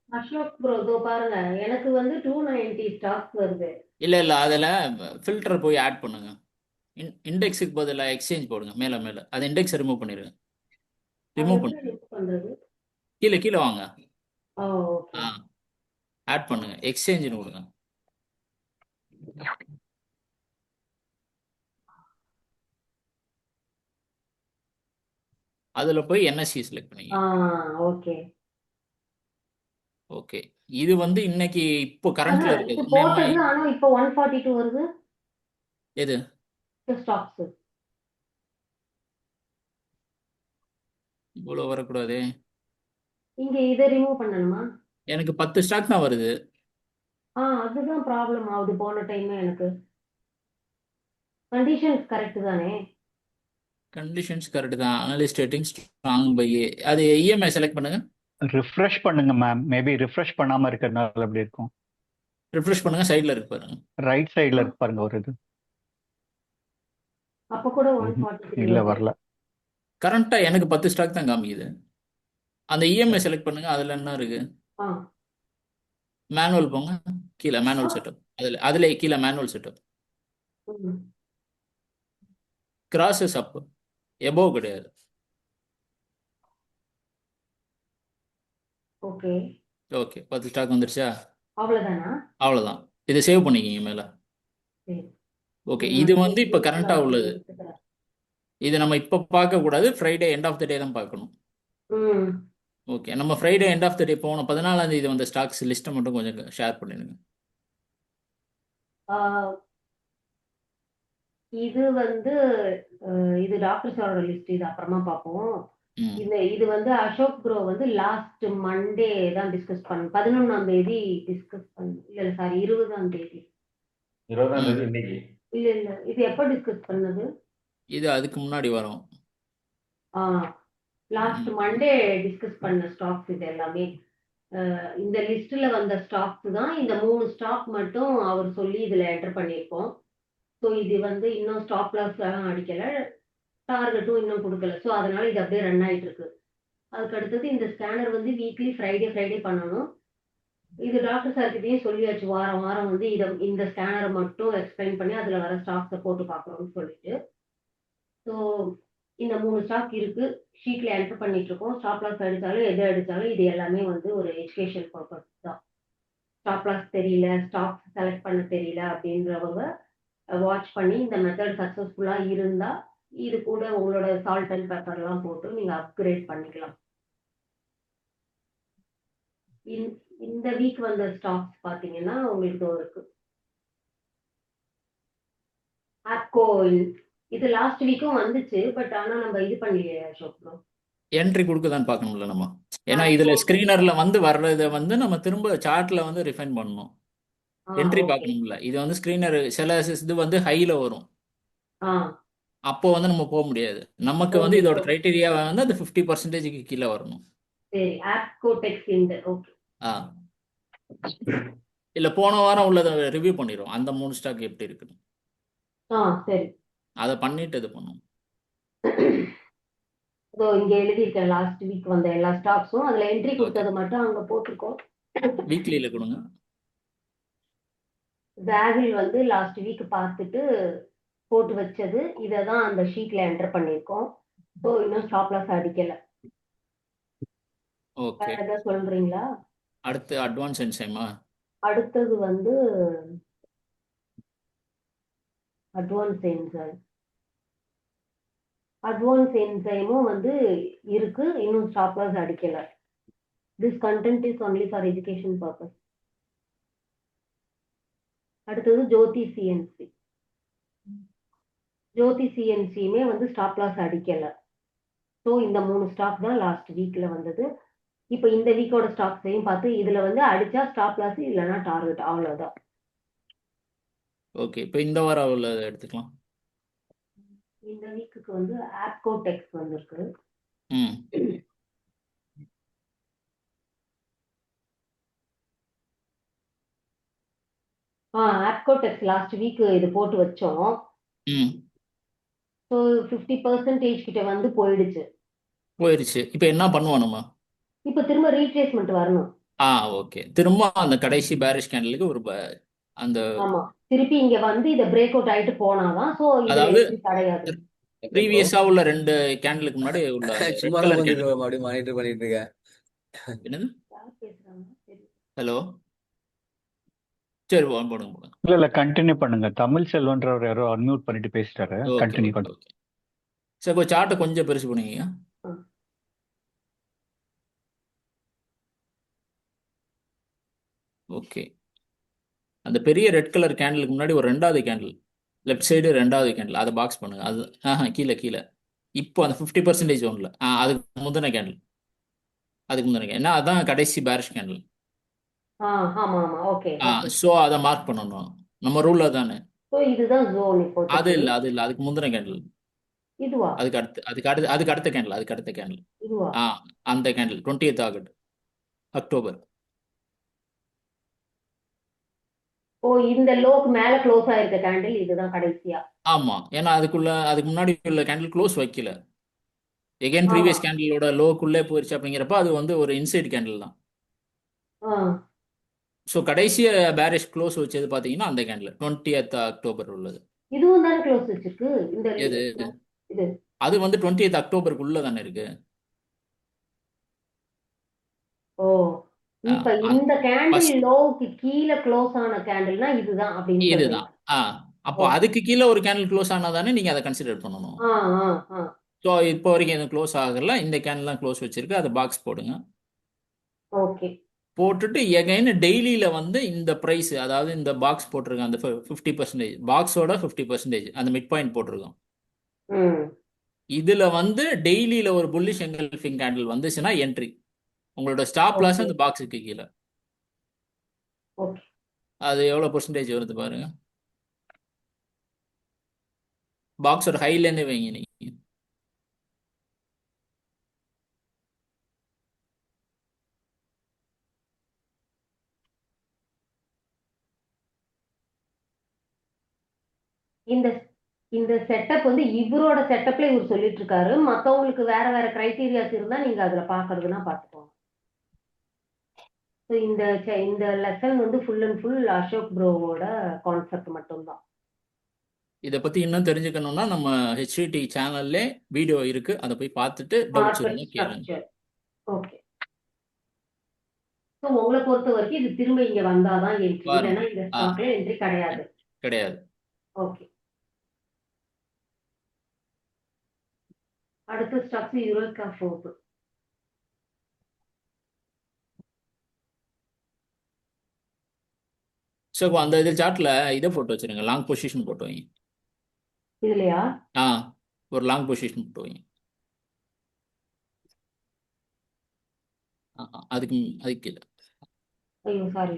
Ashok bro இதோ பாருங்க, எனக்கு வந்து 290 ஸ்டாக்ஸ் வருது. இல்லை இல்லை, அதில் ஃபில்டர் போய் ஆட் பண்ணுங்க. இண்டெக்ஸுக்கு பதிலாக எக்ஸ்சேஞ்ச் போடுங்க. மேலே மேலே அது இண்டெக்ஸை ரிமூவ் பண்ணிடுங்க. அது ரிமூவ் எப்படி பண்ணு. ரிமூவ் பண்றது? கீழே கீழே வாங்க. ஓ, ஓகே. ஆ, ஆட் பண்ணுங்க, எக்ஸ்சேஞ்சுன்னு கொடுங்க. அதில் போய் என்எஸ்சி செலக்ட் ஆ, பண்ணிக்க. ஓகே. ஓகே. இது வந்து இன்னைக்கு இப்போ ஆஹா, கரண்ட்ல இது இருக்குது நம்ம. போட்டது, ஆனா இப்போ 142 வருது எது? ஸ்டாக்ஸ். இவ்வளோ வரக்கூடாது. இங்க இதை ரிமூவ் பண்ணணுமா? எனக்கு 10 ஸ்டாக் தான் வருது. அதுதான் ப்ராப்ளம் ஆகுது போன டைம் எனக்கு. கண்டிஷன்ஸ் கரெக்ட் தானே? கண்டிஷன்ஸ் கரெக்ட் தான். Analyst rating strong buy. அது இஎம்ஐ செலக்ட் பண்ணுங்க. ரிஃப்ரெஷ் பண்ணுங்க மேம். மேபி ரிஃப்ரெஷ் பண்ணாம இருக்கிறதுனால அப்படி இருக்கும். ரிஃப்ரெஷ் பண்ணுங்க, சைடில் இருக்கு பாருங்க. ரைட் சைடுல இருக்கு பாருங்க ஒரு இது. அப்ப கூட ம்ஹும். 143 இல்ல வருது. வரல. கரண்ட்டாக எனக்கு 10 ஸ்டாக் தான் காமிக்குது. அந்த இஎம்ஐ செலக்ட் பண்ணுங்க, அதில் என்ன இருக்கு? ஆ, மேனுவல் போங்க. கீழே மேனுவல் செட்டப். அதில் கீழே மேனுவல் செட்டப். ம், கிராஸஸ் அப், எபோவ் கிடையாது. ஓகே. ஓகே, 10 ஸ்டாக் வந்துருச்சா? அவ்வளவுதானா? அவ்வளோதான். இதை சேவ் பண்ணிக்கிங்க மேலே. சரி. ஓகே, இது இது வந்து வந்து இப்போ யூஸ்ஃபுல்லா கரண்ட்டாக இருக்கும், உள்ளது. எடுத்துக்கிறேன். இது நம்ம இப்போ பார்க்கக்கூடாது, ஃப்ரைடே எண்ட் ஆஃப் த டே தான் பார்க்கணும். ம். ஓகே, நம்ம ஃப்ரைடே எண்ட் ஆஃப் த டே போன 14ஆம் தேதி வந்த ஸ்டாக்ஸ் லிஸ்ட்டை மட்டும் கொஞ்சம் ஷேர் பண்ணிடுங்க. ஆ, இது வந்து இது டாக்டர்ஸோட லிஸ்ட், இது அப்புறமா பார்ப்போம். ம். இது வந்து அசோக் ப்ரோ வந்து லாஸ்ட் மண்டே தான் டிஸ்கஸ் பண்ண, 11ஆம் தேதி டிஸ்கஸ் பண்ண, இல்ல சாரி 20ஆம் தேதி. 20ஆம் ம். தேதி இன்னைக்கு. இல்ல இல்ல, இது எப்ப டிஸ்கஸ் பண்ணது? இது அதுக்கு முன்னாடி வரும். லாஸ்ட் ம். மண்டே டிஸ்கஸ் பண்ண ஸ்டாக்ஸ் இது எல்லாமே. இந்த லிஸ்ட்ல வந்த ஸ்டாக்ஸ் தான், இந்த 3 ஸ்டாக் மட்டும் அவர் சொல்லி இதுல என்டர் பண்ணியிருக்கோம். ஸோ இது வந்து இன்னும் ஸ்டாப் லாஸ் அடிக்கல, டார்கெட்டும் இன்னும் கொடுக்கல. ஸோ அதனால இது அப்படியே ரன் ஆயிட்டு இருக்கு. அதுக்கு அடுத்தது இந்த ஸ்கேனர் வந்து வீக்லி ஃப்ரைடே ஃப்ரைடே பண்ணணும். இது டாக்டர் சார்கிட்டயும் சொல்லியாச்சு, வாரம் வாரம் வந்து இந்த ஸ்கேனரை மட்டும் எக்ஸ்பிளைன் பண்ணி அதுல வர ஸ்டாக்ஸை போட்டு பார்க்கணும்னு சொல்லிட்டு. ஸோ இந்த 3 ஸ்டாக் இருக்கு, ஷீட்ல என்டர் பண்ணிட்டு இருக்கோம். ஸ்டாப் லாஸ் அடிச்சாலும் எது அடிச்சாலும் இது எல்லாமே வந்து ஒரு எஜுகேஷன் பர்பஸ் தான். ஸ்டாப் லாஸ் தெரியல, ஸ்டாக் செலக்ட் பண்ண தெரியல அப்படின்றவங்க வாட்ச் பண்ணி இந்த மெத்தட் சக்சஸ்ஃபுல்லா இருந்தா இது கூட உங்களோட சால்ட் அண்ட் பெப்பர்லாம் போட்டு நீங்க அப்கிரேட் பண்ணிக்கலாம். இந்த வீக் வந்த ஸ்டாக்ஸ் பாத்தீங்கன்னா உங்களுக்கு இருக்கு. ஆப்கோ, இது லாஸ்ட் வீக்கும் வந்துச்சு, பட் ஆனா நம்ம இது பண்ணலையே அசோக் bro. என்ட்ரி கொடுக்குதான்னு பார்க்கணும்ல நம்ம. ஏன்னா ஆப்கோ, இதில் ஸ்க்ரீனரில் வந்து வர்றதை வந்து நம்ம திரும்ப சார்ட்டில் வந்து ரிஃபைன் பண்ணணும். Entry okay. பார்க்கணும்ல. இது வந்து ஸ்க்ரீனர் சில இது வந்து ஹையில் வரும். ஆ, அப்போ வந்து நம்ம போக முடியாது. நமக்கு வந்து உங்களுக்கு இதோட க்ரைட்டீரியா வந்து அது 50%க்கு கீழே வரணும். சரி. ஆப்கோ டெக்ஸ் இந்த ஓகே. ஆ, இல்லை போன வாரம் உள்ளதை ரிவ்யூ பண்ணிடுவோம். அந்த 3 ஸ்டாக் எப்படி இருக்குன்னு சரி. அதை பண்ணிட்டு இது பண்ணுவோம். இதோ இங்க எழுதியிருக்கேன், லாஸ்ட் வீக் வந்த எல்லா ஸ்டாக்ஸும் அதுல என்ட்ரி ஓகே, கொடுத்தது மட்டும் அங்க போட்டிருக்கோம். வீக்லியில் கொடுங்க. பேகில் வந்து லாஸ்ட் வீக் பார்த்துட்டு போட்டு வச்சது, இதை தான் அந்த ஷீட்ல என்டர் பண்ணியிருக்கோம். ஸோ இன்னும் ஸ்டாப் லாஸ் அடிக்கல. வேற ஓகே, ஏதாவது சொல்றீங்களா? அடுத்து அட்வான்ஸ் என்சைமா. அடுத்தது வந்து அட்வான்ஸ் என்சைம். அட்வான்ஸ் என்சைமும் வந்து இருக்கு, இன்னும் ஸ்டாப் லாஸ் அடிக்கல. This content is only for education purpose. அடுத்தது ஜோதி சிஎன்சி. ஜோதி சிஎன்சியுமே வந்து ஸ்டாப் லாஸ் அடிக்கல. ஸோ இந்த 3 ஸ்டாக் தான் லாஸ்ட் வீக்ல வந்தது. இப்போ இந்த வீக்கோட ஸ்டாக்ஸையும் பார்த்து இதுல வந்து அடிச்சா ஸ்டாப் லாஸ், இல்லைன்னா டார்கெட், அவ்வளவுதான். ஓகே, இப்போ இந்த வாரம் உள்ளதை எடுத்துக்கலாம். இந்த வீக்குக்கு வந்து ஆப்கோ டெக்ஸ் வந்திருக்கு. ம். ஆப்கோ டெக்ஸ் லாஸ்ட் வீக் இது போட்டு வச்சோம். ம். ஸோ 50% கிட்ட வந்து போயிடுச்சு. போயிருச்சு. இப்போ என்ன பண்ணுவோம் நம்ம? இப்போ திரும்ப ரீட்ரேஸ்மெண்ட் வரணும். ஓகே. திரும்ப அந்த கடைசி பேரிஷ் கேண்டலுக்கு அந்த ஆமா. திருப்பி இங்க வந்து இத பிரேக் அவுட் ஆயிட்டு போனாதான் சோ இதுல அதாவது என்ட்ரி கிடையாது. Okay bro. ப்ரீவியஸா உள்ள 2 கேண்டலுக்கு முன்னாடி உள்ள அந்த ரெட் சும்மா தான் கலர் உட்காந்து கேண்டில். அப்படியே மானிட்டர் பண்ணிட்டு இருக்கேன். என்னது? யார் பேசுறாங்க? சரி. ஹலோ. சரி, போடுங்க. இல்ல கண்டினியூ பண்ணுங்க. தமிழ் செல்வன்றவர் யாரோ அன்மியூட் பண்ணிட்டு பேசிட்டாரு. ஓகே கண்டினியூ ஓகே பண்ணுங்க. ஓகே. சரி, இப்போ சார்ட்டை கொஞ்சம் பெருசு பண்ணுவீங்க. ஆ. ஓகே. அந்த பெரிய ரெட் கலர் கேண்டிலுக்கு முன்னாடி ஒரு 2வது கேண்டில், லெஃப்ட் சைடு 2வது கேண்டில், அதை பாக்ஸ் பண்ணுங்க. அது கீழே கீழே. இப்போ அந்த 50% ஒன்றில் அதுக்கு முந்தின கேண்டில், அதுக்கு முந்தின கேண்டில், ஏன்னா அதான் கடைசி பேரிஷ் கேண்டில். ஆமா ஆமா. Okay okay. ஸோ அதை மார்க் பண்ணணும். நம்ம ரூலில் தானே. சோ இதுதான் ஜோன் அது இப்போதைக்கு. இல்லை அது இல்லை அதுக்கு முந்தின கேண்டில், இதுவா? அதுக்கு அடுத்த கேண்டில். இதுவா? அந்த கேண்டில் 20th அக்டோபர். ஓ இந்த லோக்கு மேல க்ளோஸ் ஆயிருக்க கேண்டில் இதுதான் கடைசியா. ஆமாம், ஏன்னா அதுக்கு முன்னாடி உள்ள கேண்டில் க்ளோஸ் வைக்கல. எகைன் ஆமா. ப்ரீவியஸ் கேண்டிலோட லோக்குள்ளே போயிருச்சு அப்படிங்கிறப்ப அது வந்து ஒரு இன்சைட் கேண்டில் தான். ஆ. ஸோ கடைசிய பேரிஷ் க்ளோஸ் வச்சது பார்த்தீங்கன்னா அந்த கேண்டில் 20th அக்டோபர் உள்ளது. இதுவும் தானே க்ளோஸ் வச்சிருக்கு இந்த எது? இது. அது வந்து 20th அக்டோபருக்குள்ள தானே இருக்கு. ஓ இப்ப இந்த கேண்டில் லோவுக்கு கீழே க்ளோஸ் ஆன கேண்டில்னா இதுதான் அப்படின்னு சொல்றீங்க. இதுதான். அப்போ ஓகே. அதுக்கு கீழே ஒரு கேண்டில் க்ளோஸ் ஆனாதானே நீங்க அதை கன்சிடர் பண்ணணும். ஆ ஆ ஆ. ஸோ இப்போ வரைக்கும் எதுவும் க்ளோஸ் ஆகல. இந்த கேண்டில் தான் க்ளோஸ் வச்சிருக்கு. அதை பாக்ஸ் போடுங்க. ஓகே. போட்டுட்டு எகைன் டெய்லியில வந்து இந்த ப்ரைஸ், அதாவது இந்த பாக்ஸ் போட்டிருக்கோம் அந்த 50%, பாக்ஸோட 50% அந்த மிட் பாயிண்ட் போட்டிருக்கோம். ம். இதுல வந்து டெய்லியில ஒரு புல்லிஷ் எங்கல்ஃபிங் கேண்டில் வந்துச்சுன்னா என்ட்ரி. உங்களோட ஸ்டாப் லாஸ் ஓகே அந்த பாக்ஸுக்கு கீழே. ஓகே. அது எவ்வளோ பெர்சன்டேஜ் வருது பாருங்க. பாக்ஸோட ஹைலேருந்தே வைங்க நீங்க. இந்த இந்த செட்டப் வந்து இவரோட செட்டப்ல இவர் சொல்லிட்டு இருக்காரு. மத்தவங்களுக்கு வேற வேற கிரைட்டீரியாஸ் இருந்தா நீங்க அதுல பாக்குறதுன்னா பாத்துக்கோங்க. So இந்த லெசன் வந்து ஃபுல் அண்ட் ஃபுல் அசோக் ப்ரோவோட கான்செப்ட் மட்டும்தான். இதை பத்தி இன்னும் தெரிஞ்சுக்கணும்னா நம்ம ஹெச்டிடி சேனல்ல வீடியோ இருக்கு, அதை போய் பார்த்துட்டு டவுட்ஸ் மார்க்கெட் இருந்தால் கேளுங்க. ஸ்ட்ரக்சர். ஓகே. ஸோ உங்களை பொறுத்த வரைக்கும் இது திரும்ப இங்க வந்தாதான் என்ட்ரி, இல்லைன்னா வரணும். இந்த ஸ்டாக்ல என்ட்ரி கிடையாது. கிடையாது. ஓகே. அடுத்த ஸ்டாக் யூரோக்கா ஃபோர்ட். ஸோ இப்போ அந்த இது சார்ட்ல இதை போட்டு வச்சிருங்க, லாங் பொசிஷன் போட்டு வைங்க. இதுலயா? ஒரு லாங் பொசிஷன் போட்டு வைங்க. அதுக்கு கீழே. ஐயோ சாரி.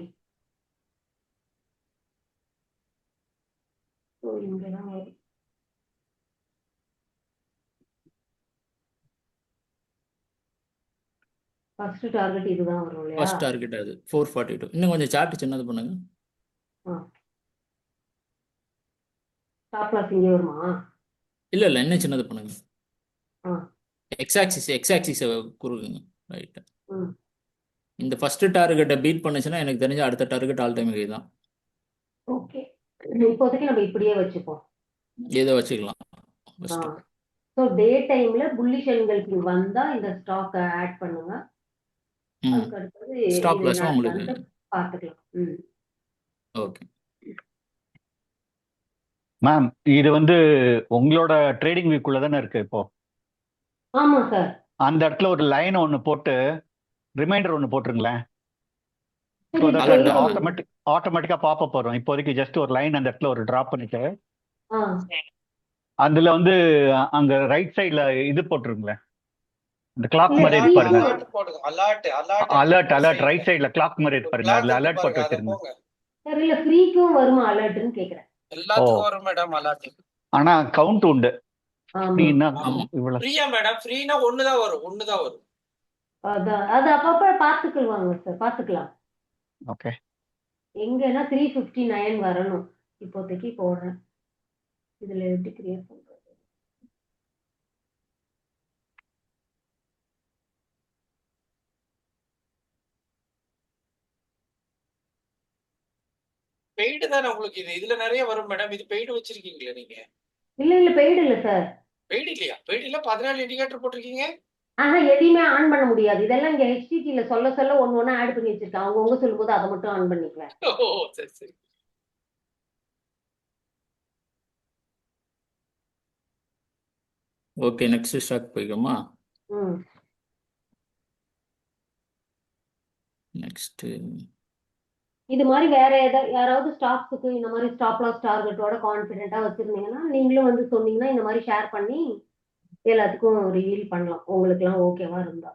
ஸோ இங்கதான் வரும். ஃபர்ஸ்ட் டார்கெட் இதுதான் வரும் இல்லையா? ஃபர்ஸ்ட் டார்கெட் அது 442. இன்னும் கொஞ்சம் சார்ட் சின்னது பண்ணுங்க. ஸ்டாப் லாஸ் இங்கே வருமா? இல்லை இன்னும் சின்னது பண்ணுங்க. ஆ. எக்ஸ் ஆக்சிஸை குறுகுங்க. ரைட். ம். இந்த ஃபர்ஸ்ட் டார்கெட்டை பீட் பண்ணுச்சுன்னா எனக்கு தெரிஞ்ச அடுத்த டார்கெட் ஆல் டைம் ஹை தான். ஓகே. இப்போதைக்கு நம்ம இப்படியே வச்சுப்போம். ஏதோ வச்சுக்கலாம் ஃபர்ஸ்ட். ஸோ டே டைம்ல புல்லிஷ் என்கல்ஃபிங் வந்தா இந்த ஸ்டாக் ஆட் பண்ணுங்க. அதுக்கு அடுத்தது ஸ்டாப் இது லாஸ் உங்களுக்கு. என்னன்னு பார்த்துக்கலாம். ம். ஓகே மேம் இது வந்து உங்களோட ட்ரேடிங் வீக்குள்ள தானே இருக்கு இப்போ. ஆமா சார். அந்த இடத்துல ஒரு லைன் ஒன்று போட்டு ரிமைண்டர் ஒன்று போட்டுருங்களேன். சரி, Alert-ஆ? ஆட்டோமேட்டிக்கா பாப்பப் வரும். இப்போதைக்கு ஜஸ்ட் ஒரு லைன் அந்த இடத்துல ஒரு டிராப் பண்ணிட்டு ஆ. அதுல வந்து அங்க ரைட் சைடுல இது போட்டுருங்களேன். இந்த கிளாக் இல்ல, மாதிரி இருக்கு free பாருங்க. க்கு- அலர்ட் ரைட் சைடுல கிளாக் மாதிரி இருக்கு பாருங்க. அதுல அலர்ட் போட்டு வச்சிருங்க. சார் இல்ல ஃப்ரீக்கும் வருமா அலர்ட்னு கேக்குறேன். எல்லாத்துக்கும் வரும் மேடம் அலர்ட். ஆனா கவுண்ட் உண்டு. ஆமா. ஃப்ரீன்னா ஆமா. இவ்வளவு. ஃப்ரீயா மேடம்? ஃப்ரீனா ஒண்ணுதான் வரும். அதான் அது அப்பப்ப பாத்துக்குவாங்க சார், பாத்துக்கலாம். ஓகே. எங்கன்னா 359 வரணும். இப்போதைக்கு போடுறேன். இதுல எப்படி கிரியேட் பண்றது? பெய்டு தானே உங்களுக்கு இதுல நிறைய வரும் மேடம். இது பெய்டு வச்சிருக்கீங்களா நீங்க? இல்ல பெய்டு இல்ல சார். பெய்டு இல்லையா? பெய்டு இல்ல 14 இண்டிகேட்டர் போட்டிருக்கீங்க. எதையுமே ஆன் பண்ண முடியாது. இதெல்லாம் இங்க HTTல சொல்ல ஒண்ணு ஒண்ணா ஆட் பண்ணி வச்சிருக்கேன். அவங்க சொல்லும்போது அதை மட்டும் ஆன் பண்ணிக்குவேன். ஓ சரி சரி. ஓகே, நெக்ஸ்ட் ஸ்டாக் போய்க்கோமா. ம் நெக்ஸ்ட் இது மாதிரி வேற யாராவது ஸ்டாக்ஸுக்கு இந்த மாதிரி ஸ்டாப் லாஸ் டார்கெட்டோட கான்ஃபிடென்ட்டா வச்சிருந்தீங்கன்னா நீங்களும் வந்து சொன்னீங்கன்னா இந்த மாதிரி ஷேர் பண்ணி எல்லாத்துக்கும் ரிவீல் பண்ணலாம், உங்களுக்கு எல்லாம் ஓகேவா இருந்தா.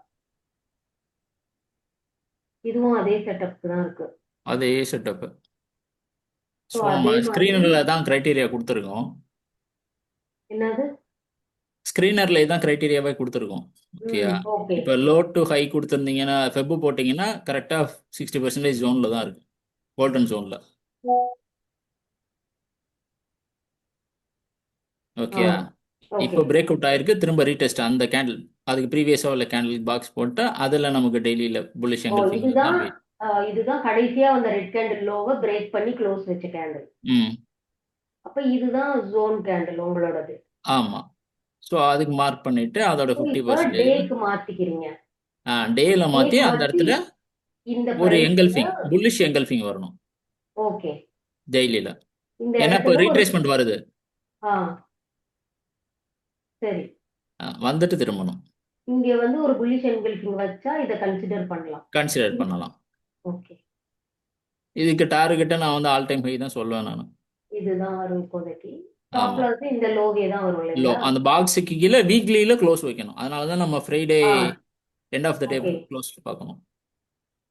இதுவும் அதே செட்டப் தான் இருக்கு. அதே செட்டப். ஸோ ஸோ அதே நம்ம மாதிரி ஸ்க்ரீனரில் தான் க்ரைட்டீரியா கொடுத்துருக்கோம். என்னது? ஸ்க்ரீனர்ல தான் க்ரைட்டீரியாவே கொடுத்துருக்கோம். ஓகேயா? ஓகே இப்போ லோ டு ஹை கொடுத்துருந்தீங்கன்னா ஃபெப்பு போட்டிங்கன்னா கரெக்டாக 60% ஜோனில் தான் இருக்கு, கோல்டன் ஜோனில். ஓகேயா? இப்போ ஓகே. பிரேக் அவுட் ஆயிருக்கு, திரும்ப ரீடெஸ்ட் அந்த கேண்டில் அதுக்கு ப்ரீவியஸாக உள்ள கேண்டில் பாக்ஸ் போட்டு அதில் நமக்கு டெய்லியில் புல்லிஷ் எங்கல்ஃபிங் இதுதான் தான் வெயிட். இதுதான் கடைசியா அந்த ரெட் கேண்டில் லோவை பிரேக் பண்ணி க்ளோஸ் வச்ச கேண்டில். ம் அப்ப இதுதான் ஜோன் கேண்டில் உங்களோடது. ஆமாம். ஸோ அதுக்கு மார்க் பண்ணிட்டு அதோட So, இப்ப 50% டேக்கு மாத்திக்கிறீங்க. டேல மாற்றி டேக்கு அந்த மாத்தி இடத்துல இந்த ஒரு பிரைஸ்ல எங்கல்ஃபிங் புல்லிஷ் எங்கல்ஃபிங் வரணும் ஓகே டெய்லியில். இந்த ஏன்னா இப்போ இடத்துல ஒரு ரீட்ரேஸ்மெண்ட் வருது, ஆ சரி. வந்துட்டு திரும்பணும், இங்க வந்து ஒரு புல்லிஷ் என்கல்ஃபிங் வச்சா இதை கன்சிடர் பண்ணலாம். கன்சிடர் பண்ணலாம். ஓகே, இதுக்கு டார்கெட்டை நான் வந்து ஆல் டைம் ஹை தான் சொல்லுவேன் நான். இதுதான் வரும் இப்போதைக்கு. ஸ்டாப் ஆமாம். லாஸ் இந்த லோவே தான் வரும் லோ இல்லைங்களா? அந்த பாக்ஸுக்கு கீழே வீக்லியில் க்ளோஸ் வைக்கணும். அதனால தான் நம்ம ஃப்ரைடே ஆ end of the day okay. Close பார்க்கணும்.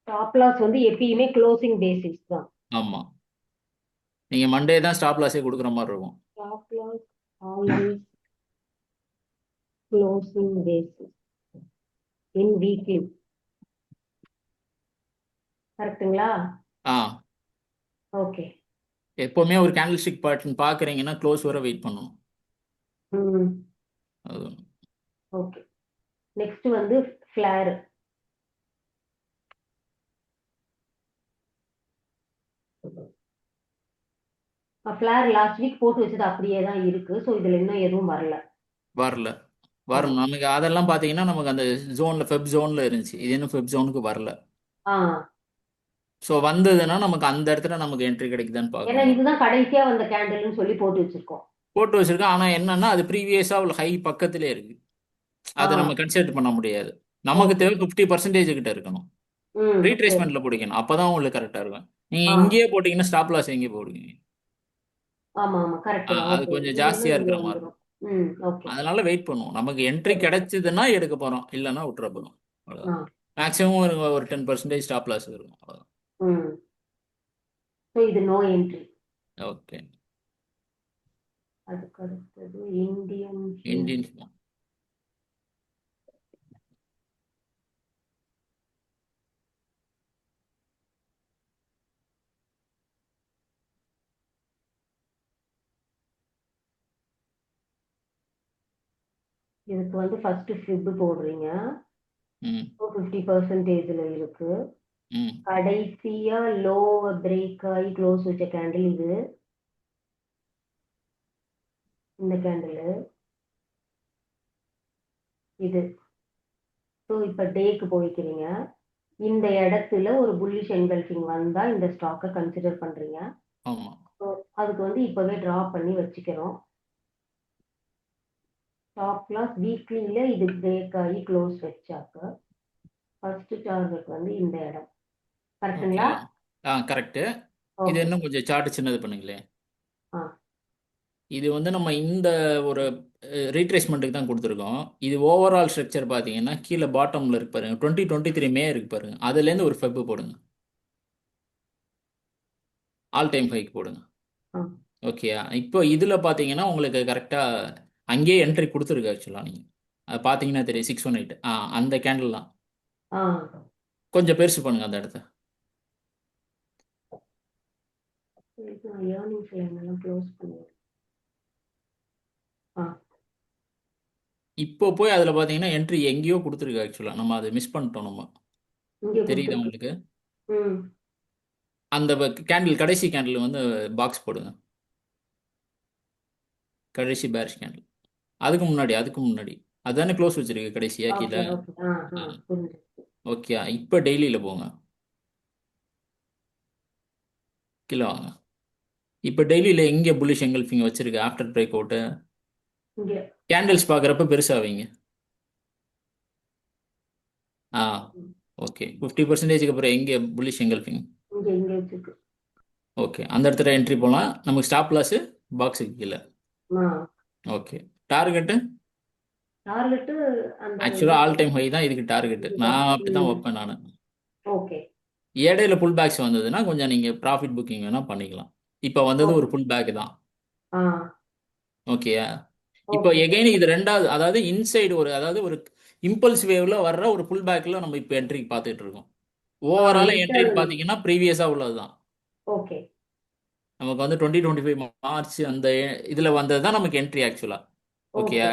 ஸ்டாப் லாஸ் வந்து எப்பயுமே க்ளோசிங் பேசிஸ் தான். ஆமாம், நீங்கள் மண்டே தான் ஸ்டாப் லாஸே கொடுக்குற மாதிரி இருக்கும். Stop loss always closing basis in weekly. கரெக்ட்டுங்களா? ஆ ஓகே. எப்போவுமே ஒரு கேண்டில் ஸ்டிக் பேட்டர்ன் பார்க்குறீங்கன்னா க்ளோஸ் வர வெயிட் பண்ணணும். ம் அது ஓகே. நெக்ஸ்ட் வந்து ஃபிளேர். ஃபிளேர் லாஸ்ட் வீக் போட்டு வச்சது அப்படியே தான் இருக்கு. ஸோ இதுல இன்னும் எதுவும் வரல. வரல. வரும் நமக்கு அதெல்லாம் பார்த்தீங்கன்னா நமக்கு அந்த ஜோனில் ஃபெப் ஜோனில் இருந்துச்சு, இது இன்னும் ஃபெப் ஜோனுக்கு வரல. ஆ ஸோ வந்ததுன்னா நமக்கு அந்த இடத்துல நமக்கு என்ட்ரி கிடைக்குதான்னு ஏன்னா பார்க்கணும். இதுதான் கடைசியா வந்த கேண்டில்னு சொல்லி போட்டு வச்சிருக்கோம். போட்டு வச்சிருக்கேன், ஆனால் என்னன்னா அது ப்ரீவியஸாக உள்ள ஹை பக்கத்திலே இருக்கு, அதை ஆ நம்ம கன்சிடர் பண்ண முடியாது. நமக்கு ஓகே. தேவை 50% கிட்ட இருக்கணும், சரி. ரீட்ரேஸ்மெண்ட்ல பிடிக்கணும், அப்பதான் உங்களுக்கு கரெக்டாக இருக்கும். நீங்கள் ஆ இங்கேயே போட்டிங்கன்னா ஸ்டாப் லாஸ் எங்கேயே போடுவீங்க, ஆமா கரெக்ட் தான். அது ஓகே. கொஞ்சம் இங்க இருந்து ஜாஸ்தியாக இங்க இருக்கிற மாதிரி வந்துரும். இருக்கும். ஓகே. அதனால வெயிட் பண்ணுவோம், நமக்கு என்ட்ரி சரி. கிடைச்சதுன்னா எடுக்க போகிறோம், இல்லைன்னா விட்டுற போகிறோம். ஆ அவ்வளோதான். மேக்ஸிமம் ஒரு 10% ஸ்டாப் லாஸ் இருக்கும், அவ்வளோதான். ம் ஸோ இது நோ என்ட்ரி. ஓகே. அதுக்கு அடுத்தது இந்தியன் இந்தியன் இதுக்கு வந்து ஃபர்ஸ்ட் ஃபிப் போடுறீங்க. ம் 50%ல இருக்கு. ம் கடைசியா லோவை பிரேக் ஆகி க்ளோஸ் வச்ச கேண்டில் இது. இந்த கேண்டில் இது. ஸோ இப்போ டேக்கு போய்க்கிறீங்க. இந்த இடத்துல ஒரு புல்லிஷ் என்கல்ஃபிங் வந்தா இந்த ஸ்டாக்கை கன்சிடர் பண்றீங்க. ஆமாம். ஸோ அதுக்கு வந்து இப்பவே டிரா பண்ணி வச்சுக்கிறோம். ஸ்டாப் லாஸ் வீக்லியில இது பிரேக் ஆகி க்ளோஸ் வச்சாக்க ஃபர்ஸ்ட் டார்கெட் வந்து இந்த இடம். கரெக்ட்டுங்களா? கரெக்டு. இது ஓகே. இன்னும் கொஞ்சம் சார்ட் சின்னது பண்ணுங்களேன். ஆ இது வந்து நம்ம இந்த ஒரு ரீட்ரேஸ்மெண்ட்டுக்கு தான் கொடுத்துருக்கோம். இது ஓவரால் ஸ்ட்ரக்சர் பார்த்தீங்கன்னா கீழே பாட்டமில் இருக்கு பாருங்க, 2023 மே இருக்கு பாருங்க, அதுலேருந்து ஒரு ஃபெப்பு போடுங்க, ஆல் டைம் ஹைக்கு போடுங்க. ஆ ஓகேயா? இப்போ இதில் பார்த்தீங்கன்னா உங்களுக்கு கரெக்டாக அங்கேயே என்ட்ரி கொடுத்துருக்கு ஆக்சுவலாக. நீங்கள் அது பார்த்தீங்கன்னா தெரியும், 618 அந்த கேண்டில் தான். ஆ கொஞ்சம் பெருசு பண்ணுங்க அந்த இடத்த. ஏர்னிங்ஸ் எல்லாம் க்ளோஸ் பண்ணுவோம். ஆ இப்போ போய் அதில் பார்த்தீங்கன்னா என்ட்ரி எங்கேயோ கொடுத்துருக்கு ஆக்சுவலாக, நம்ம அதை மிஸ் பண்ணிட்டோம். நம்ம இங்கே தெரியுது கொடுத்துருக்கு. உங்களுக்கு? ம் அந்த கேண்டில் கடைசி கேண்டில் வந்து பாக்ஸ் போடுங்க. கடைசி பேரிஷ் கேண்டில் அதுக்கு முன்னாடி அதானே க்ளோஸ் வச்சிருக்கு கடைசியா கீழே. ஓகே ஓகே புரிஞ்சுது. ஓகே, இப்போ டெய்லியில் போங்க, கீழே வாங்க. இப்போ டெய்லியில் எங்கே புல்லிஷ் எங்கல்ஃபிங் வச்சிருக்கு ஆஃப்டர் பிரேக் அவுட்டு இங்க கேண்டில்ஸ் பார்க்குறப்ப பெருசாக வைங்க. ஆ ஓகே, 50%க்கு அப்புறம் எங்கே புல்லிஷ் எங்கல்ஃபிங்? இங்க வச்சிருக்கு. ஓகே, அந்த இடத்துல என்ட்ரி போகலாம். நமக்கு ஸ்டாப் லாஸ் பாக்ஸுக்கு கீழே. ஓகே, டார்கெட்டு டார்கெட் அந்த ஆக்சுவலாக ஆல் டைம் ஹை தான் இதுக்கு டார்கெட்டு. இதுதான். நான் அப்படி தான் வைப்பேன் நான். ஓகே இடையில புல் பேக்ஸ் வந்ததுன்னா கொஞ்சம் நீங்கள் ப்ராஃபிட் புக்கிங் வேணால் பண்ணிக்கலாம். இப்போ வந்தது ஒரு புல் பேக் தான். ஆ ஓகேயா? இப்போ ஓகே எகைன் இது ரெண்டாவது, அதாவது இன்சைடு அதாவது ஒரு இம்பல்ஸ் வேவ்ல வர்ற ஒரு புல் பேக்ல நம்ம இப்போ என்ட்ரி பார்த்துட்டு இருக்கோம். ஓவரால் என்ட்ரி பார்த்தீங்கன்னா ப்ரீவியஸாக உள்ளது தான். ஓகே நமக்கு வந்து 2025 மார்ச் அந்த இதில் வந்தது தான் நமக்கு என்ட்ரி ஆக்சுவலாக. ஓகேயா?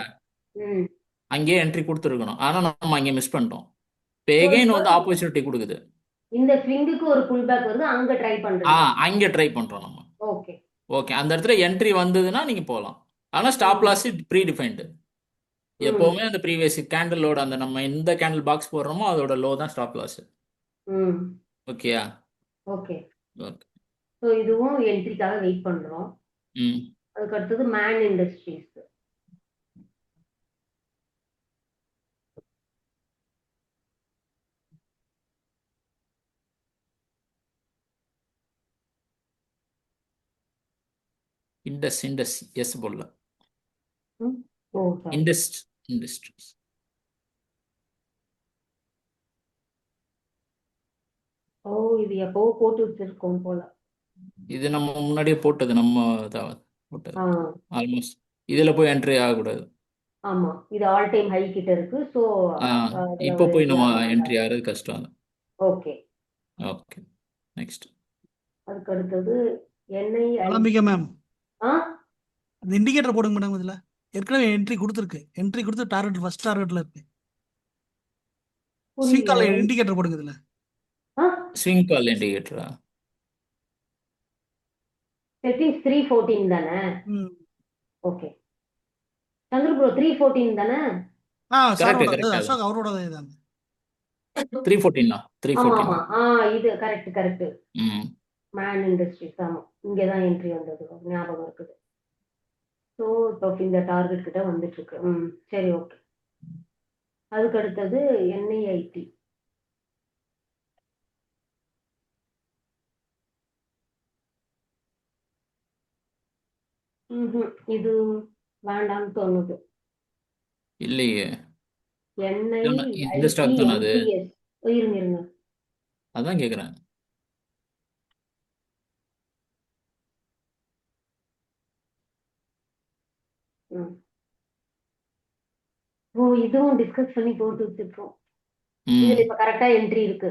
ம் அங்கேயே என்ட்ரி கொடுத்துருக்கணும், ஆனால் நம்ம அங்கே மிஸ் பண்ணிட்டோம். இப்போ So, எகைன் இப்போ வந்து ஆப்பர்ச்சுனிட்டி கொடுக்குது. இந்த ஸ்விங்குக்கு ஒரு புல் பேக் வருது, அங்க ட்ரை பண்றீங்க. அங்கே ட்ரை பண்ணுறோம் நம்ம. ஓகே ஓகே, அந்த இடத்துல என்ட்ரி வந்ததுன்னா நீங்கள் போகலாம். ஆனால் ஸ்டாப் லாஸ் ப்ரீ டிஃபைன்டு. எப்போவுமே அந்த ப்ரீவியஸ் கேண்டிலோட அந்த நம்ம எந்த கேண்டில் பாக்ஸ் போடுறோமோ அதோட லோ தான் ஸ்டாப் லாஸ். ம் ஓகேயா? Okay okay. ஸோ இதுவும் என்ட்ரிக்காக வெயிட் பண்றோம். ம் அதுக்கு அடுத்தது மேன் இண்டஸ்ட்ரீஸ். இண்டஸ் எஸ் போடல. ஓ சாரி. இண்டஸ்ட்ரீஸ் ஓ இது எப்போ போட்டு வச்சிருக்கோம் போல. இது நம்ம முன்னாடியே போட்டது, நம்ம போட்டது ஆ ஆல்மோஸ்ட். இதில் போய் என்ட்ரி ஆகக்கூடாது. ஆமா, இது ஆல் டைம் ஹை கிட்ட இருக்கு. ஸோ இப்போ போய் நம்ம என்ட்ரி ஆகிறது கஷ்டம். Okay okay, next. அதுக்கு அடுத்தது எண்ணெய் அலம்பிகா மேம், ஆ அந்த இண்டிகேட்டர் போடுங்க மேடம். இதுல ஏற்கனவே என்ட்ரி கொடுத்துருக்கு. என்ட்ரி கொடுத்து டார்கெட் ஃபர்ஸ்ட் டார்கெட்ல இருக்கு. புரியல. ஸ்விங் கால் இண்டிகேட்டர் போடுங்க இதுல. ஆ ஸ்விங் கால் இண்டிகேட்டரா? செட்டிங்ஸ் 314 தானே? ம். ஓகே சந்திர ப்ரோ 314 தானே? கரெக்ட் சாரோட கரெக்ட். அசோக் அவரோட இதான். 314 ஆமா 314. ஆமா இது கரெக்ட். ம் மேன் இண்டஸ்ட்ரீஸ் ஆமா, இங்கதான் என்ட்ரி வந்தது, ஞாபகம் இருக்குது. ஸோ இப்போ இந்த டார்கெட் கிட்ட வந்துட்டு இருக்கு. சரி ஓகே. அதுக்கு அடுத்தது என்ஐஐடி. இது வேண்டாம்னு தோணுது. இல்லையே, என்ஐ இந்த ஸ்டாக் தானே அது? இருங்க அதான் கேட்குறேன். ஓ இதுவும் டிஸ்கஸ் பண்ணி போட்டு வச்சிருக்கோம். ம் இதுல இப்ப கரெக்டா என்ட்ரி இருக்கு.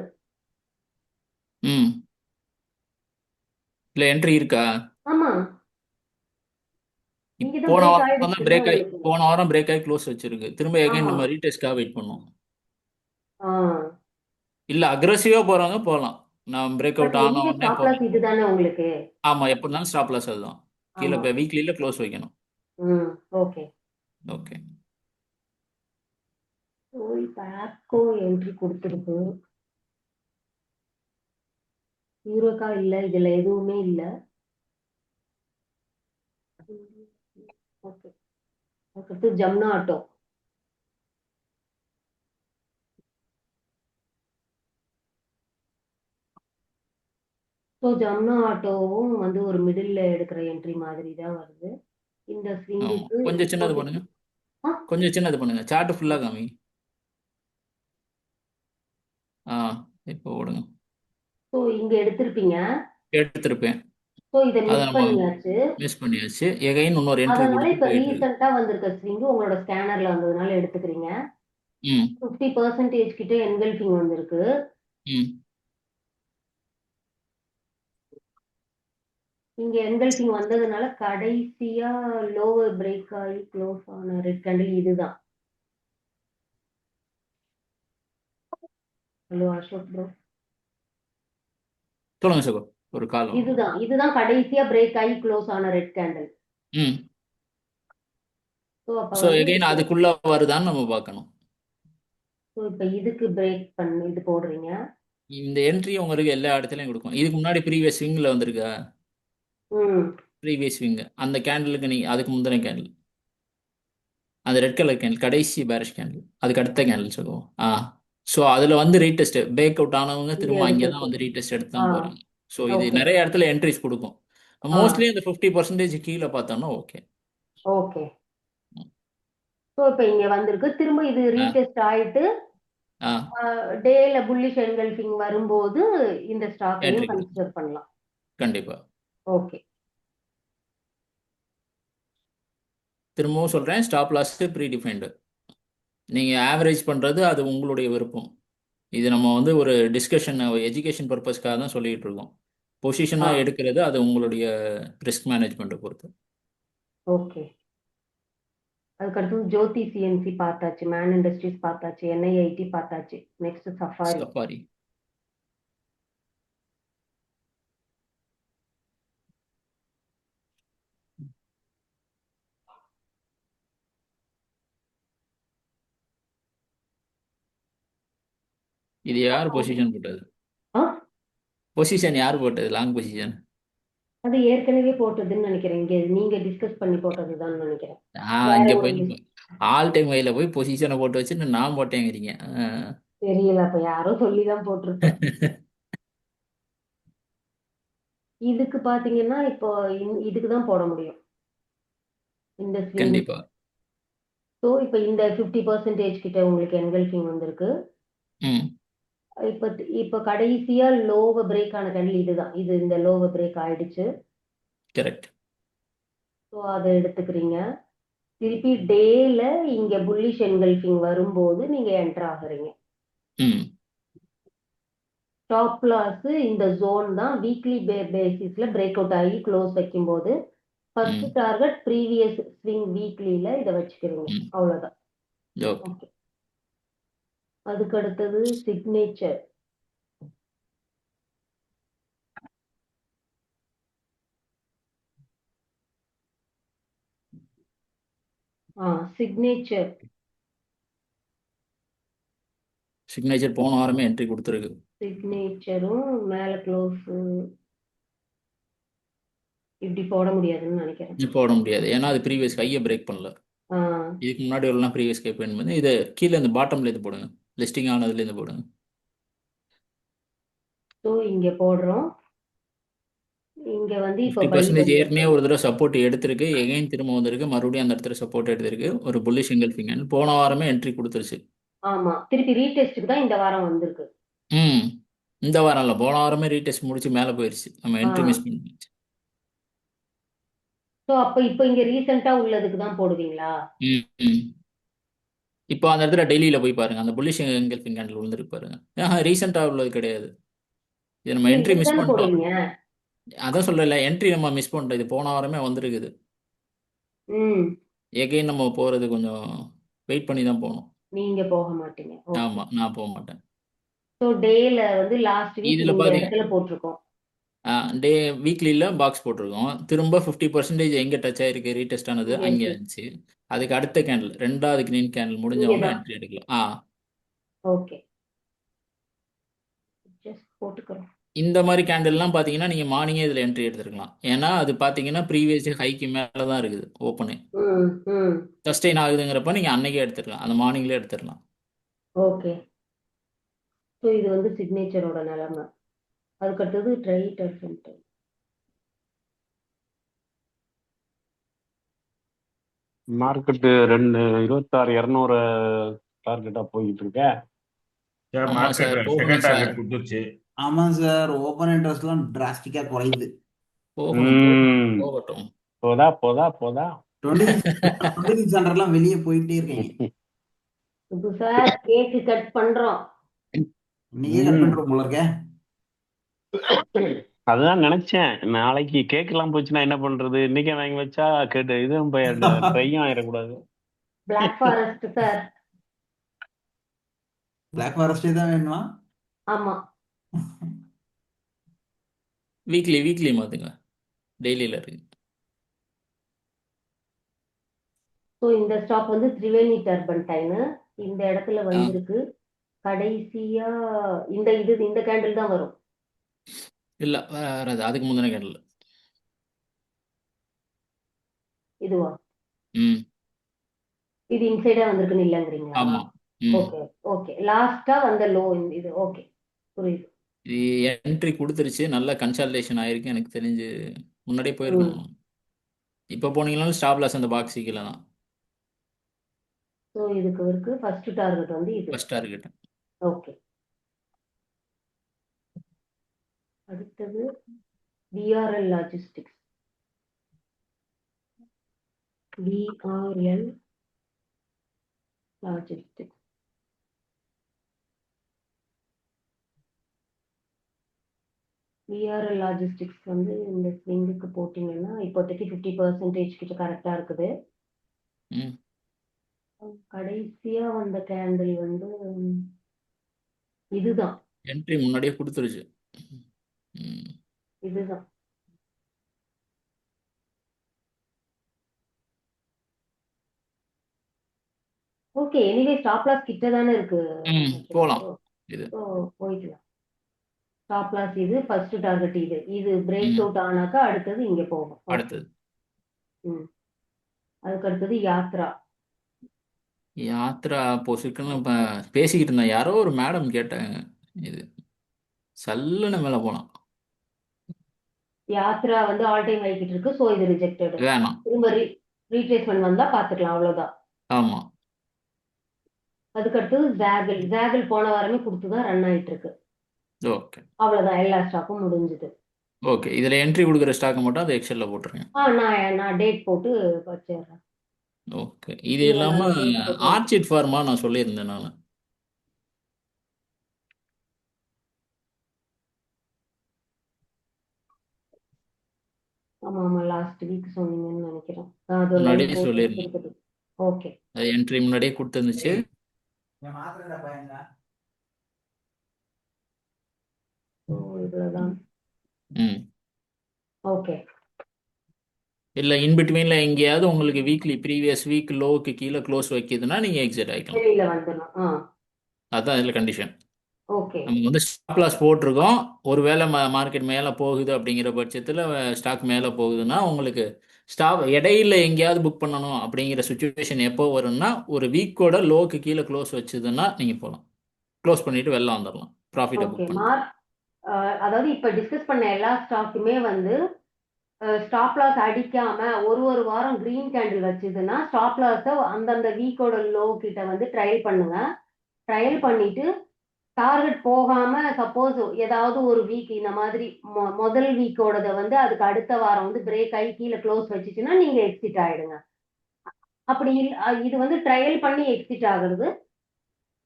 ம் இல்லை என்ட்ரி இருக்கா? ஆமா இங்கதான் போன break வாரம் தான் ஆயிடுச்சுல்ல பிரேக் ஆகி உங்களுக்கு. போன வாரம் பிரேக் ஆகி க்ளோஸ் வச்சிருக்கு. திரும்ப எகைன் ஆமா நம்ம ரீடெஸ்ட்காக வெயிட் பண்ணோம். ஆ இல்லை அக்ரெசிவாக போகிறவங்க போகலாம். நான் பிரேக் பட் அவுட் ஆன எங்க உடனே ஸ்டாப் லாஸ் போகலாம். இதுதானே உங்களுக்கு? ஆமாம், எப்போ இருந்தாலும் ஸ்டாப் லாஸ் அதுதான். கீழே ஆமா வீக்லியில் க்ளோஸ் வைக்கணும். ஓகே. ஓகே. ஸோ இப்போ ஆப்கோ என்ட்ரி கொடுத்துருக்கு. யூரோக்கா இல்ல, இதுல எதுவுமே இல்ல. ஓகே அடுத்து ஜம்னா ஆட்டோ. ஸோ ஜம்னா ஆட்டோவும் வந்து ஒரு மிடில் எடுக்கிற என்ட்ரி மாதிரி தான் வருது. இந்த ஆமாம், ஸ்விங்குக்கு கொஞ்சம் சின்னது பண்ணுங்க, கொஞ்சம் சின்னது பண்ணுங்க. சார்ட் ஃபுல்லாக காமி. இப்போ ஓடுங்க. ஸோ இங்க எடுத்திருப்பீங்க. எடுத்திருப்பேன், ஸோ இதை அதை மிஸ் நம்ம பண்ணியாச்சு. மிஸ் பண்ணியாச்சு. எகைன் இன்னொரு என்ட்ரி அதனால கொடுத்து இப்ப போயிட்டு இருக்கு. ரீசெண்டா வந்திருக்க ஸ்விங்கு உங்களோட ஸ்கேனர்ல வந்ததுனால எடுத்துக்கிறீங்க. ம் 50% கிட்ட என்கல்ஃபிங் வந்திருக்கு. ம் இங்க என்கல்ஃபிங் வந்ததுனால கடைசியா லோவர் பிரேக் ஆகி க்ளோஸ் ஆன ரெட் கேண்டில் இதுதான். Hello Ashok bro. சொல்லுங்க சகோ. ஒரு காலம். இதுதான் கடைசியா பிரேக் ஆகி க்ளோஸ் ஆன ரெட் கேண்டில். ம் ஸோ அப்ப ஸோ வந்து எகைன் அதுக்குள்ள வருதான்னு நம்ம பார்க்கணும். ஸோ இப்ப இதுக்கு பிரேக் பண்ணி இது போடுறீங்க. இந்த என்ட்ரி உங்களுக்கு எல்லா இடத்துலையும் கொடுக்கும். இதுக்கு முன்னாடி ப்ரீவியஸ் ஸ்விங்கில் வந்திருக்கா? ம் ப்ரீவியஸ் ஸ்விங் அந்த கேண்டிலுக்கு அதுக்கு முந்தின கேண்டில், அந்த ரெட் கலர் கேண்டில் கடைசி பேரிஷ் கேண்டில், அதுக்கு அடுத்த கேண்டில் சொல்லுவோம். ஸோ அதில் வந்து ரீடெஸ்ட் பிரேக் அவுட் ஆனவங்க இங்க திரும்ப அங்கே தான் எடுத்துருக்கு. வந்து ரீடெஸ்ட் எடுத்து ஆ தான் போகிறாங்க. ஸோ இது ஓகே. நிறைய இடத்துல என்ட்ரிஸ் கொடுக்கும். ஆ மோஸ்ட்லி அந்த 50% கீழே பார்த்தோம்னா ஓகே. ஓகே. ஸோ இப்ப இங்க வந்திருக்கு. திரும்ப இது ஆ ரீடெஸ்ட் ஆயிட்டு ஆ டேல புல்லிஷ் என்கல்ஃபிங் வரும்போது இந்த ஸ்டாக்கையும் என்ட்ரி கொடுக்கும் கன்சிடர் பண்ணலாம். கண்டிப்பாக. ஓகே. திரும்பவும் சொல்கிறேன், ஸ்டாப் லாஸ் ப்ரீ டிஃபைன்டு. நீங்கள் ஆவரேஜ் பண்ணுறது அது உங்களுடைய விருப்பம். இது நம்ம வந்து ஒரு டிஸ்கஷன் எஜுகேஷன் பர்பஸ்க்காக தான் சொல்லிட்டு இருக்கோம். ஆ பொசிஷனாக எடுக்கிறது அது உங்களுடைய ரிஸ்க் மேனேஜ்மெண்ட்டை பொறுத்து. ஓகே. அதுக்கடுத்து ஜோதி சிஎன்சி பார்த்தாச்சு, மேன் இண்டஸ்ட்ரீஸ் பார்த்தாச்சு, என்ஐஐடி பார்த்தாச்சு. Next safari. சஃபாரி இது யார் பொசிஷன் போட்டது? ஆ பொசிஷன் யார் போட்டது? லாங் பொசிஷன் அது ஏற்கனவே போட்டதுன்னு நினைக்கிறேன். இங்க நீங்க டிஸ்கஸ் பண்ணி போட்டதுதான் நினைக்கிறேன். வேற இங்கே ஒரு போய் ஆல் டைம் வைல போய் பொசிஷனை போட்டு வச்சுட்டு நான் போட்டேங்கிறீங்க. தெரியல, அப்ப யாரோ சொல்லிதான் போட்டிருப்பேன். இதுக்கு பாத்தீங்கன்னா இப்போ இதுக்கு தான் போட முடியும் இந்த ஸ்விங். கண்டிப்பா. ஸோ இப்போ இந்த 50% கிட்ட உங்களுக்கு என்கல்ஃபிங் வந்திருக்கு. ம் இப்போ இப்போ கடைசியா லோவ பிரேக் ஆன கேண்டில் இதுதான். இது இந்த லோவ பிரேக் ஆயிடுச்சு. கரெக்ட். ஸோ அதை எடுத்துக்கிறீங்க. திருப்பி டேல இங்க புல்லிஷ் என்கல்ஃபிங் வரும்போது நீங்க என்டர் ஆகுறீங்க. ம் ஸ்டாப் லாஸ் இந்த ஜோன் தான். வீக்லி பேசிஸ்ல பிரேக் அவுட் ஆகி க்ளோஸ் வைக்கும்போது ஃபர்ஸ்ட் ம் டார்கெட் ப்ரீவியஸ் ஸ்விங் வீக்லியில இதை வச்சுக்கிறீங்க. ம் அவ்வளவுதான். ஓகே. ஓகே. அதுக்கு அடுத்தது சிக்னேச்சர். சிக்னேச்சர் சிக்னேச்சர் போன வாரமே என்ட்ரி கொடுத்துருக்கு. சிக்னேச்சரும் மேல க்ளோஸ் இப்படி போட முடியாதுன்னு நினைக்கிறேன். இது போட முடியாது, ஏன்னா அது ப்ரீவியஸ் ஹையை பிரேக் பண்ணல. ஆ இதுக்கு முன்னாடி எல்லாம் ப்ரீவியஸ் ஹை பண்ணி இது கீழே இந்த பாட்டம்ல இது போடுங்க, லிஸ்டிங் ஆனதுலேருந்து போடுங்க. ஸோ இங்க போடுறோம். இங்க வந்து இப்போ பை 50% ஏற்கனவே ஒரு தடவை சப்போர்ட் எடுத்திருக்கு, எகைன் திரும்ப வந்திருக்கு, மறுபடியும் அந்த இடத்துல சப்போர்ட் எடுத்திருக்கு. ஒரு புல்லிஷ் எங்கல்ஃபிங் போன வாரமே என்ட்ரி கொடுத்துருச்சு. ஆமா, திருப்பி ரீடெஸ்ட்டுக்கு தான் இந்த வாரம் வந்திருக்கு. ம் இந்த வாரம் இல்லை, போன வாரமே ரீடெஸ்ட் முடிச்சு மேலே போயிடுச்சு. நம்ம என்ட்ரி மிஸ் பண்ணிடுச்சு. ஸோ அப்போ இப்போ இங்க ரீசெண்டா உள்ளதுக்கு தான் போடுவீங்களா? ம் ம் இப்போ அந்த இடத்துல டெல்லியில் போய் பாருங்க, அந்த புல்லிஷ் எங்கல்ஃபிங் கேண்டில் விழுந்துருக்கு பாருங்க. ரீசெண்டாக உள்ளது கிடையாது. இது நம்ம இல்ல என்ட்ரி இதுக்கு மிஸ் தானே பண்ணிட்டோம். போடுவீங்க. அதான் சொல்லல, என்ட்ரி நம்ம மிஸ் பண்ணிட்டோம். இது போன வாரமே வந்திருக்குது. ம் எகைன் நம்ம போகிறது கொஞ்சம் வெயிட் பண்ணி தான் போகணும். நீங்க போக மாட்டீங்க. ஓகே. ஆமாம், நான் போக மாட்டேன். ஸோ டேல வந்து லாஸ்ட் வீக் இதில் இந்த பார்த்தீங்க, இடத்துல போட்டிருக்கோம். டே வீக்லியில் பாக்ஸ் போட்டிருக்கோம். திரும்ப 50% எங்கே டச் ஆகிருக்கு ரீடெஸ்ட் ஆனது இங்க அங்கே இருக்கு. இருந்துச்சு. அதுக்கு அடுத்த கேண்டில், ரெண்டாவது கிரீன் கேண்டில் முடிஞ்ச உடனே இங்கதான். என்ட்ரி எடுக்கலாம். ஓகே. ஜஸ்ட் போட்டுக்கிறோம். இந்த மாதிரி கேண்டில்லாம் பார்த்தீங்கன்னா நீங்கள் மார்னிங்கே இதில் என்ட்ரி எடுத்துருக்கலாம். ஏன்னா அது பார்த்தீங்கன்னா ப்ரீவியஸ் ஹைக்கு மேலே தான் இருக்குது ஓப்பனு. ம் ம் சஸ்டெயின் ஆகுதுங்கிறப்ப நீங்கள் அன்னைக்கே எடுத்துக்கலாம், அந்த மார்னிங்லேயே எடுத்துடலாம். ஓகே. ஸோ இது வந்து சிக்னேச்சரோட நிலைமை. அதுக்கடுத்தது ட்ரைட்டர் சென்டர். மார்க்கெட்டு 26,200 டார்கெட்டா போயிட்டு இருக்க. சார் ஆமாம் மார்க்கெட் சார், போகணும் செகண்ட் சார், டார்கெட் கொடுத்துருச்சு. ஆமாம் சார், ஓப்பன் இன்ட்ரெஸ்ட்லாம் டிராஸ்டிக்காக குறையுது. போகணும் போகணும், போகட்டும். போதா போதா போதா 26 சென்டர்லாம் வெளியே போயிட்டே இருக்கீங்க. புதுசா கேக்கு கட் பண்றோம். நீயே கட் பண்ற போல இருக்க. அதுதான் நினைச்சேன், நாளைக்கு கேக் எல்லாம் போச்சுன்னா என்ன பண்றது, இன்னைக்கே வாங்கி வச்சா கேட்டு இதுவும் ட்ரையும் ஆயிடக்கூடாது. Black forest sir. பிளாக் ஃபாரஸ்டே தான் வேணுமா? ஆமா. வீக்லி மாத்துங்க. டெய்லியில் இருக்கு. ஸோ இந்த ஸ்டாக் வந்து திரிவேணி டர்பன்டைனு இந்த இடத்துல வந்திருக்கு. கடைசியா இந்த கேண்டில் தான் வரும். இல்லை வேற அதுக்கு முந்தின கேண்டில். இதுவா? ம் இது இன்சைடா வந்திருக்குன்னு இல்லைங்கிறீங்களா? ஆமாம். ம் ஓகே ஓகே. லாஸ்டா வந்த லோ இது. ஓகே, புரியுது. இது என்ட்ரி கொடுத்துருச்சு, நல்ல கன்சாலிடேஷன் ஆயிருக்கு. எனக்கு தெரிஞ்சு முன்னாடியே போயிருக்கணும். இப்போ போனீங்கனாலும் ஸ்டாப் லாஸ் அந்த பாக்ஸ் கீழே தான் ஸோ இதுக்கு இருக்கு ஃபர்ஸ்ட் டார்கெட் வந்து இது. First target. ஓகே. அடுத்தது VRL logistics. VRL logistics VRL logistics வந்து இந்த ஸ்விங்குக்கு போட்டிங்கன்னா இப்போதைக்கு 50% கிட்ட கரெக்டாக இருக்குது. ம் கடைசியா வந்த கேண்டில் வந்து இதுதான். என்ட்ரி முன்னாடியே கொடுத்துருச்சு. ம் இதுதான். ஓகே, எனிவே ஸ்டாப் லாஸ் கிட்ட தானே இருக்கு. ம் போகலாம் இது. ஸோ போயிக்கலாம். ஸ்டாப் லாஸ் இது, ஃபர்ஸ்ட் டார்கெட் இது பிரேக் ம் அவுட் ஆனாக்கா அடுத்தது இங்க போகும். ஓகே. அடுத்தது அதுக்கு அடுத்தது யாத்ரா. யாத்ரா பொசிஷன் இப்போ பேசிக்கிட்டு இருந்தேன். யாரோ ஒரு மேடம் கேட்டாங்க. இது சல்லுன்னு மேலே போகலாம். யாத்ரா வந்து ஆல் டைம் வைக்கிட்டு இருக்கு. ஸோ இது ரிஜெக்டட். வேணாம். திரும்ப ரீட்ரேஸ்மெண்ட் வந்தா பாத்துக்கலாம், அவ்வளவுதான். ஆமாம். அதுக்கு அடுத்தது ஜாகிள் போன வாரமே கொடுத்துதான் ரன் ஆயிட்டு இருக்கு. ஓகே அவ்வளவுதான், எல்லா ஸ்டாக்கும் முடிஞ்சுது. ஓகே. இதில் என்ட்ரி கொடுக்குற ஸ்டாக்கை மட்டும் அது எக்ஸலில் போட்டுருங்க. நான் டேட் போட்டு வச்சிடுறேன். ஓகே. இது இதுல இல்லாமல் நான் date போட்டு ஆர்ச்சிட் ஃபார்மா நான் சொல்லியிருந்தேன் நான். ஆமா லாஸ்ட் வீக் சொன்னீங்கன்னு நினைக்கிறேன். அது முன்னாடியே லைவ் போட்டு சொல்லியிருந்தேன். இருக்குது. ஓகே. அது என்ட்ரி முன்னாடியே கொடுத்துருந்துச்சு. ஸோ இதுலதான். ம் ஓகே. இல்லை இன்பிட்வீனில் எங்கேயாவது உங்களுக்கு வீக்லி ப்ரீவியஸ் வீக் லோவுக்கு கீழே க்ளோஸ் வைக்கிதுன்னா நீங்கள் எக்ஸிட் ஆகிக்கலாம். வெளியில வந்துடும். அதுதான் இதில் கண்டிஷன். ஓகே. நம்ம வந்து ஸ்டாப் லாஸ் போட்டிருக்கோம். ஒருவேளை மார்க்கெட் மேலே போகுது அப்படிங்கிற பட்சத்தில் ஸ்டாக் மேலே போகுதுன்னா உங்களுக்கு இடையில எங்கேயாவது புக் பண்ணணும் அப்படிங்கிற சுச்சுவேஷன் எப்போ வரும்னா ஒரு வீக்கோட லோக்கு கீழே க்ளோஸ் வச்சுதுன்னா நீங்கள் போகலாம். க்ளோஸ் பண்ணிட்டு வெளில வந்துடலாம். ப்ராஃபிட்டை ஓகே. புக் பண்ணலாம். அதாவது இப்ப டிஸ்கஸ் பண்ண எல்லா ஸ்டாக்குமே வந்து ஸ்டாப் லாஸ் அடிக்காம ஒரு வாரம் கிரீன் கேண்டில் வச்சதுன்னா ஸ்டாப் லாஸை அந்தந்த வீக்கோட லோ கிட்ட வந்து ட்ரையல் பண்ணுங்க. ட்ரையல் பண்ணிட்டு டார்கெட் போகாம சப்போஸ் ஏதாவது ஒரு வீக் இந்த மாதிரி முதல் வீக்கோடத வந்து அதுக்கு அடுத்த வாரம் வந்து பிரேக் ஆகி கீழே க்ளோஸ் வச்சுச்சுன்னா நீங்க எக்ஸிட் ஆயிடுங்க. அப்படி இது வந்து ட்ரையல் பண்ணி எக்ஸிட் ஆகுறது.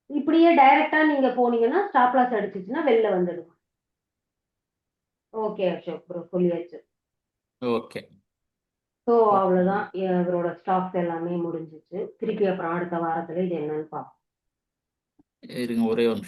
இப்படியே டைரக்டா நீங்க போனீங்கன்னா ஸ்டாப் லாஸ் அடிச்சிச்சுன்னா வெளில வந்துடுங்க. ஓகே அசோக் ப்ரோ, சொல்லியாச்சு. ஓகே. ஸோ அவ்வளோதான், இவரோட ஸ்டாக்ஸ் எல்லாமே முடிஞ்சிச்சு. திருப்பி அப்புறம் அடுத்த வாரத்துல இது என்னன்னு பார்ப்போம். இருங்க ஒரே ஒரு நிமிஷம்.